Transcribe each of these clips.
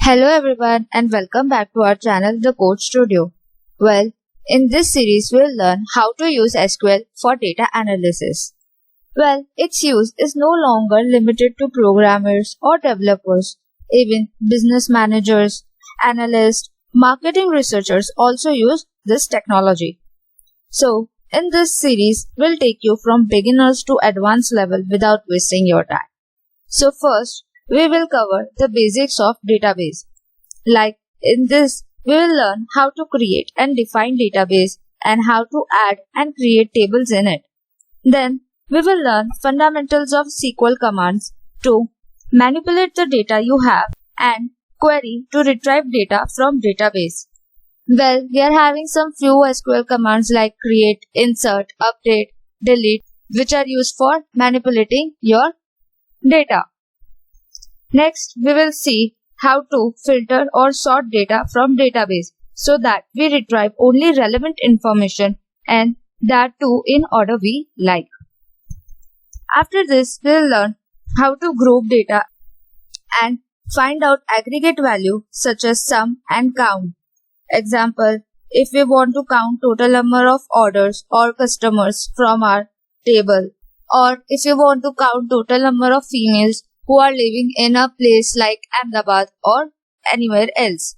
Hello everyone and welcome back to our channel The Code Studio. Well, in this series we'll learn how to use SQL for data analysis. Well, its use is no longer limited to programmers or developers. Even business managers, analysts, marketing researchers also use this technology. So, in this series, we'll take you from beginners to advanced level without wasting your time. So first, we will cover the basics of database. Like in this, we will learn how to create and define database and how to add and create tables in it. Then, we will learn fundamentals of SQL commands to manipulate the data you have and query to retrieve data from database. Well, we are having some few SQL commands like create, insert, update, delete, which are used for manipulating your data. Next, we will see how to filter or sort data from database so that we retrieve only relevant information and that too in order we like. After this, we will learn how to group data and find out aggregate value such as sum and count. Example, if we want to count total number of orders or customers from our table, or if we want to count total number of females who are living in a place like Ahmedabad or anywhere else.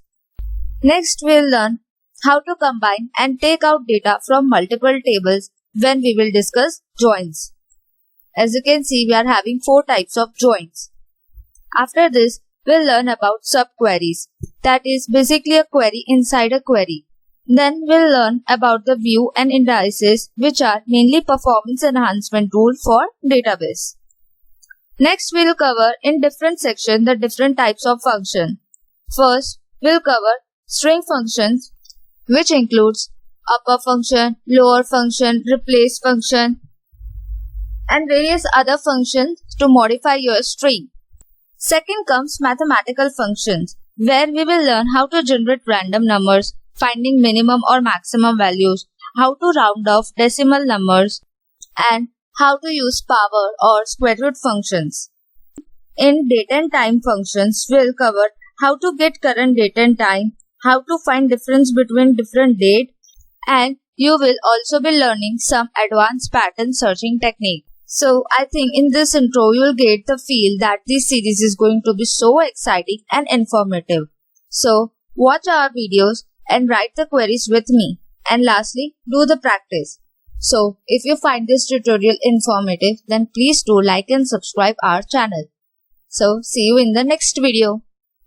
Next, we'll learn how to combine and take out data from multiple tables when we will discuss joins. As you can see, we are having 4 types of joins. After this, we'll learn about subqueries. That is basically a query inside a query. Then we'll learn about the view and indices, which are mainly performance enhancement tool for database. Next, we'll cover in different sections the different types of function. First, we'll cover string functions, which includes upper function, lower function, replace function, and various other functions to modify your string. Second comes mathematical functions, where we will learn how to generate random numbers, finding minimum or maximum values, how to round off decimal numbers, and how to use power or square root functions. In date and time functions, we'll cover how to get current date and time, how to find difference between different date, and you will also be learning some advanced pattern searching technique. So I think in this intro you'll get the feel that this series is going to be so exciting and informative. So watch our videos and write the queries with me. And lastly, do the practice. So if you find this tutorial informative, then please do like and subscribe our channel. So see you in the next video.